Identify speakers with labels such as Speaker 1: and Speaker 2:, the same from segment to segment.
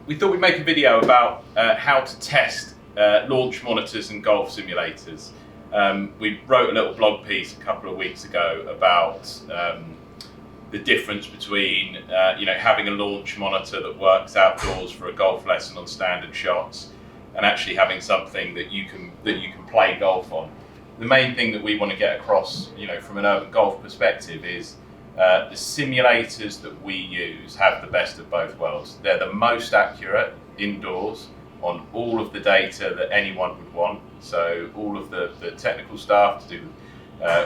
Speaker 1: we thought we'd make a video about how to test launch monitors and golf simulators. We wrote a little blog piece a couple of weeks ago about the difference between having a launch monitor that works outdoors for a golf lesson on standard shots and actually having something that you can play golf on. The main thing that we want to get across, from an urban golf perspective is the simulators that we use have the best of both worlds. They're the most accurate indoors on all of the data that anyone would want. So all of the technical stuff to do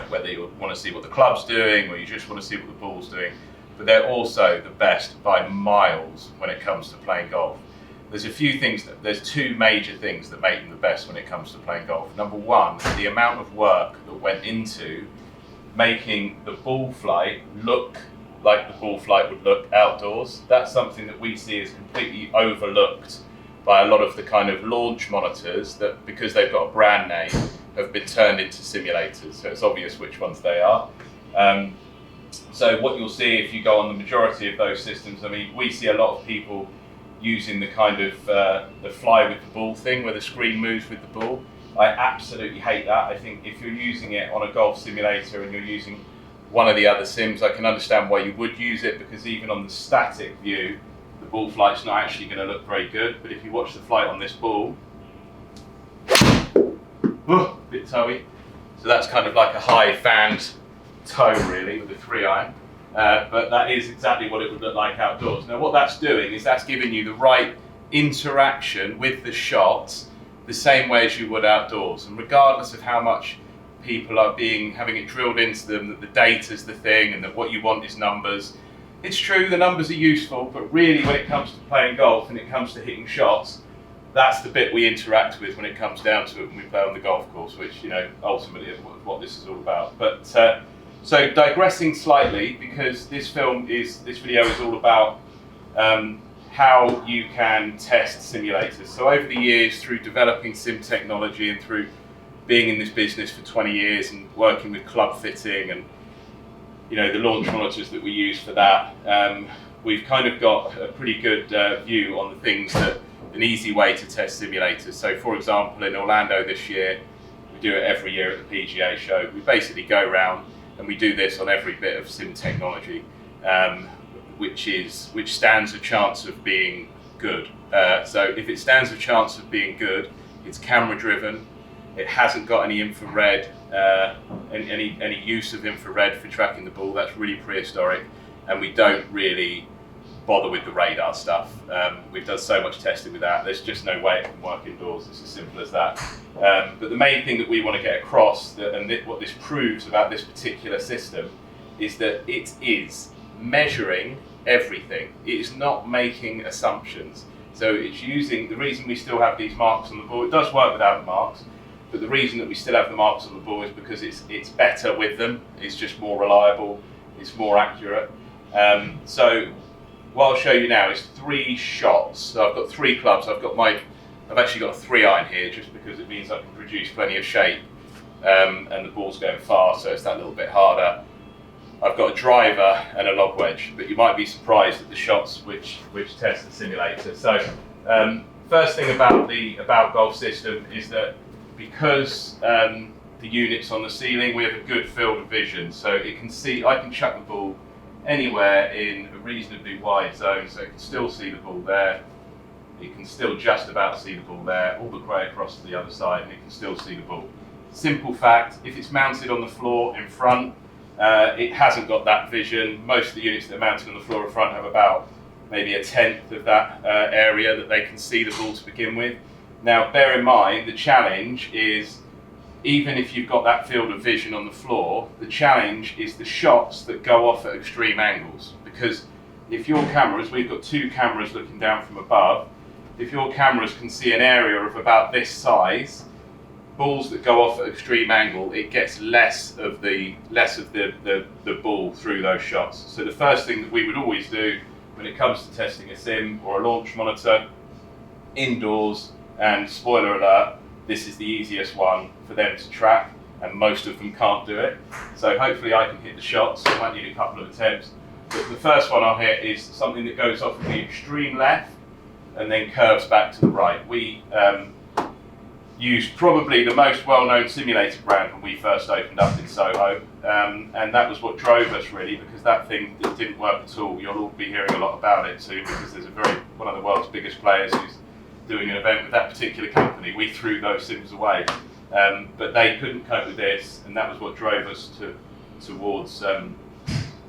Speaker 1: whether you want to see what the club's doing or you just want to see what the ball's doing. But they're also the best by miles when it comes to playing golf. There's two major things that make them the best when it comes to playing golf. Number one, the amount of work that went into making the ball flight look like the ball flight would look outdoors. That's something that we see as completely overlooked by a lot of the kind of launch monitors that, because they've got a brand name, have been turned into simulators. So it's obvious which ones they are. So what you'll see if you go on the majority of those systems, we see a lot of people using the kind of the fly with the ball thing where the screen moves with the ball. I absolutely hate that. I think if you're using it on a golf simulator and you're using one of the other sims, I can understand why you would use it, because even on the static view, the ball flight's not actually going to look very good. But if you watch the flight on this ball, a bit toey. So that's kind of like a high fanned toe really with a 3-iron. But that is exactly what it would look like outdoors. Now what that's doing is that's giving you the right interaction with the shots the same way as you would outdoors. And regardless of how much people are having it drilled into them that the data's the thing and that what you want is numbers, it's true, the numbers are useful, but really when it comes to playing golf and it comes to hitting shots, that's the bit we interact with when it comes down to it when we play on the golf course, which ultimately is what this is all about. But so digressing slightly, because this video is all about how you can test simulators. So over the years, through developing sim technology and through being in this business for 20 years and working with club fitting and the launch monitors that we use for that, we've kind of got a pretty good view on the things that an easy way to test simulators. So for example, in Orlando this year, we do it every year at the PGA show. We basically go around and we do this on every bit of sim technology, which stands a chance of being good. So if it stands a chance of being good, it's camera driven. It hasn't got any infrared, any use of infrared for tracking the ball. That's really prehistoric, and we don't really bother with the radar stuff. We've done so much testing with that. There's just no way it can work indoors. It's as simple as that. But the main thing that we want to get across, what this proves about this particular system, is that it is measuring everything. It is not making assumptions. So it's using, the reason we still have these marks on the ball, it does work without the marks, but the reason that we still have the marks on the ball is because it's better with them. It's just more reliable, it's more accurate. So what I'll show you now is 3 shots. So I've got 3 clubs. I've actually got a 3-iron here just because it means I can produce plenty of shape, and the ball's going far, so it's that little bit harder. I've got a driver and a lob wedge, but you might be surprised at the shots which test the simulator. So first thing about the AboutGolf system is that because the unit's on the ceiling, we have a good field of vision. So I can chuck the ball anywhere in a reasonably wide zone, so it can still see the ball there. It can still just about see the ball there, all the way across to the other side, and it can still see the ball. Simple fact, if it's mounted on the floor in front, it hasn't got that vision. Most of the units that are mounted on the floor in front have about maybe a 1/10 of that area that they can see the ball to begin with. Now, bear in mind, the challenge is, even if you've got that field of vision on the floor, the challenge is the shots that go off at extreme angles. Because if your cameras, we've got 2 cameras looking down from above, if your cameras can see an area of about this size, balls that go off at extreme angle, it gets less of the ball through those shots. So the first thing that we would always do when it comes to testing a sim or a launch monitor indoors, and spoiler alert, this is the easiest one for them to track, and most of them can't do it. So hopefully I can hit the shots. I might need a couple of attempts. But the first one I'll hit is something that goes off in the extreme left. and then curves back to the right. We used probably the most well-known simulator brand when we first opened up in Soho, and that was what drove us really, because that thing didn't work at all. You'll all be hearing a lot about it soon, because there's one of the world's biggest players who's doing an event with that particular company. We threw those sims away, but they couldn't cope with this, and that was what drove us towards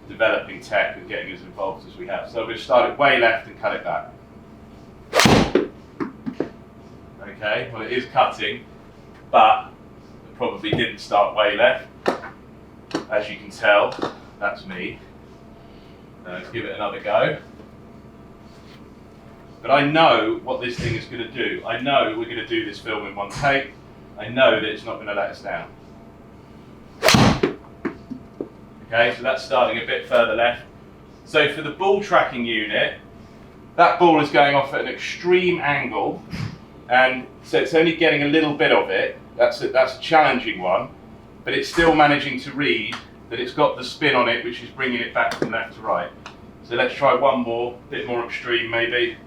Speaker 1: developing tech and getting as involved as we have. So we've started way left and cut it back. Okay, well it is cutting, but it probably didn't start way left. As you can tell, that's me. Let's give it another go. But I know what this thing is going to do. I know we're going to do this film in one take. I know that it's not going to let us down. Okay, so that's starting a bit further left. So for the ball tracking unit, that ball is going off at an extreme angle, and so it's only getting a little bit of it. That's a challenging one, but it's still managing to read that it's got the spin on it, which is bringing it back from left to right. So let's try one more, a bit more extreme maybe.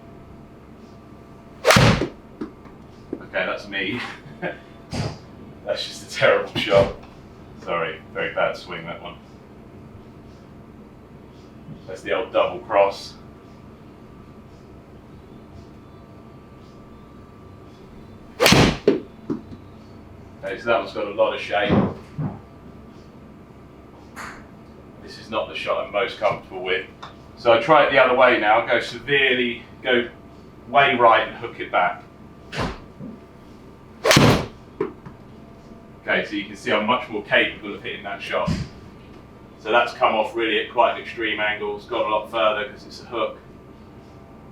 Speaker 1: Okay, that's me. That's just a terrible shot. Sorry, very bad swing that one. That's the old double cross. Okay, so that one's got a lot of shape. This is not the shot I'm most comfortable with. So I try it the other way now, go way right and hook it back. Okay, so you can see I'm much more capable of hitting that shot. So that's come off really at quite an extreme angle. It's gone a lot further because it's a hook.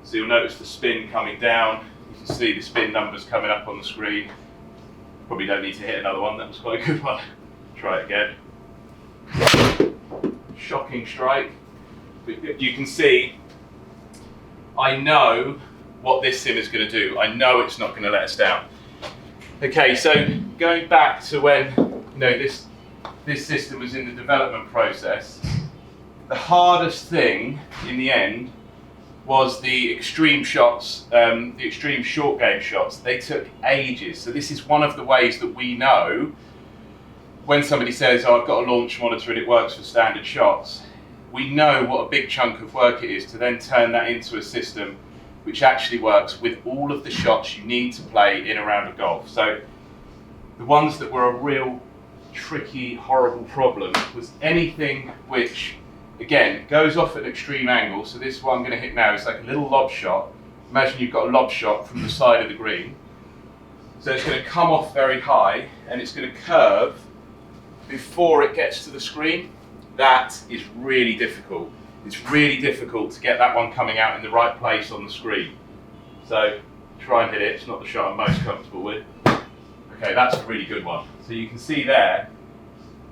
Speaker 1: So you'll notice the spin coming down. You can see the spin numbers coming up on the screen. Probably don't need to hit another one, that was quite a good one. Try it again. Shocking strike. But you can see, I know what this sim is going to do. I know it's not going to let us down. Okay, so going back to when this system was in the development process, the hardest thing in the end was the extreme shots, the extreme short game shots. They took ages. So this is one of the ways that we know when somebody says, oh, I've got a launch monitor and it works for standard shots, we know what a big chunk of work it is to then turn that into a system which actually works with all of the shots you need to play in a round of golf. So the ones that were a real tricky, horrible problem was anything which, again, goes off at an extreme angle. So this one I'm going to hit now is like a little lob shot. Imagine you've got a lob shot from the side of the green. So it's going to come off very high and it's going to curve before it gets to the screen. That is really difficult. It's really difficult to get that one coming out in the right place on the screen. So try and hit it. It's not the shot I'm most comfortable with. Okay, that's a really good one. So you can see there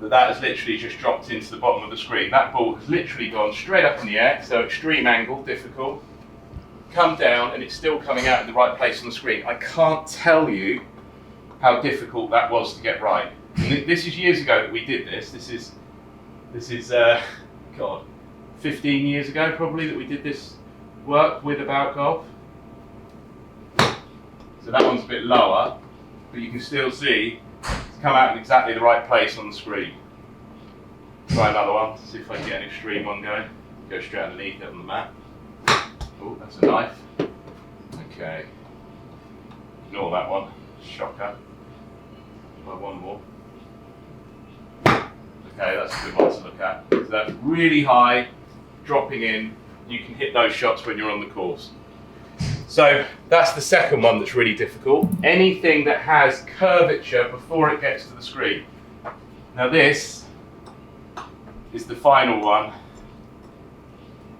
Speaker 1: that has literally just dropped into the bottom of the screen. That ball has literally gone straight up in the air, so extreme angle, difficult. Come down and it's still coming out in the right place on the screen. I can't tell you how difficult that was to get right. And this is years ago that we did this. This is God, 15 years ago probably that we did this work with AboutGolf. So that one's a bit lower, but you can still see it's come out in exactly the right place on the screen. Try another one, see if I can get an extreme one going. Go straight underneath it on the mat. Oh, that's a knife. Okay. Ignore that one. Shocker. Try one more. Okay, that's a good one to look at. So that's really high, dropping in. You can hit those shots when you're on the course. So that's the second one that's really difficult. Anything that has curvature before it gets to the screen. Now this is the final one,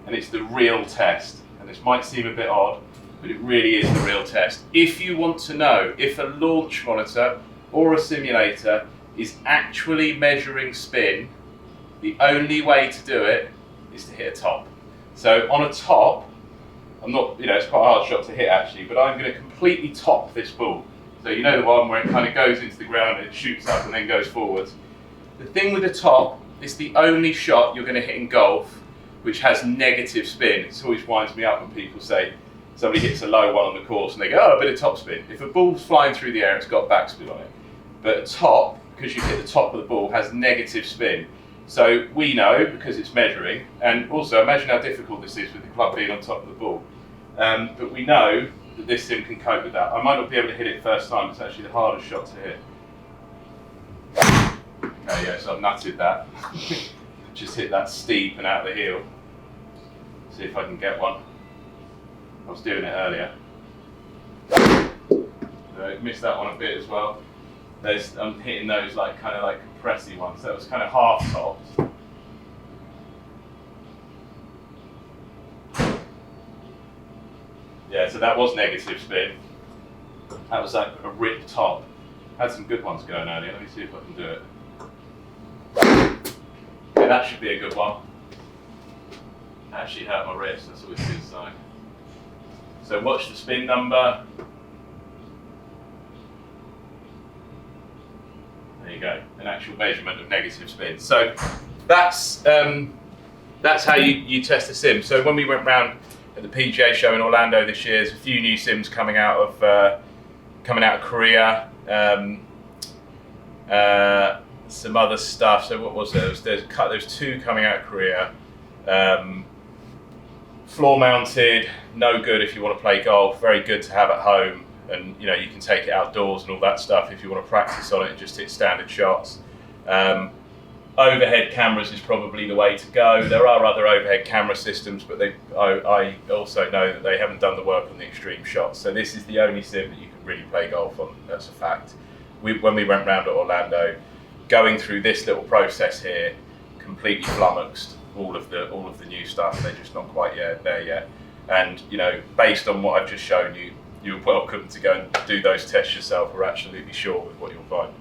Speaker 1: and it's the real test. And this might seem a bit odd, but it really is the real test. If you want to know if a launch monitor or a simulator is actually measuring spin, the only way to do it is to hit a top. So on a top, I'm not, it's quite a hard shot to hit actually, but I'm going to completely top this ball. So you know the one where it kind of goes into the ground and it shoots up and then goes forwards. The thing with the top, it's the only shot you're going to hit in golf which has negative spin. It always winds me up when people say, somebody hits a low one on the course and they go, oh, a bit of topspin. If a ball's flying through the air, it's got backspin on it. But a top, because you hit the top of the ball, has negative spin. So we know, because it's measuring, and also imagine how difficult this is with the club being on top of the ball. But we know that this sim can cope with that. I might not be able to hit it first time, it's actually the hardest shot to hit. Okay, yeah, so I've nutted that. Just hit that steep and out the heel. See if I can get one. I was doing it earlier. So missed that one a bit as well. I'm hitting those like kind of like compressy ones. So it was kind of half tops. Yeah, so that was negative spin. That was like a rip top. Had some good ones going earlier. Let me see if I can do it. Yeah, that should be a good one. Actually hurt my wrist, that's always a good sign. So watch the spin number. There you go, an actual measurement of negative spin. So that's how you test a sim. So when we went round at the PGA show in Orlando this year, there's a few new sims coming out of Korea. Some other stuff. So what was there? There's two coming out of Korea. Floor mounted, no good if you want to play golf. Very good to have at home, and you can take it outdoors and all that stuff if you want to practice on it and just hit standard shots. Overhead cameras is probably the way to go. There are other overhead camera systems, but I also know that they haven't done the work on the extreme shots. So this is the only sim that you can really play golf on. That's a fact. When we went round at Orlando, going through this little process here, completely flummoxed all of the new stuff. They're just not quite there yet. And based on what I've just shown you, you're welcome to go and do those tests yourself. We're absolutely sure with what you'll find.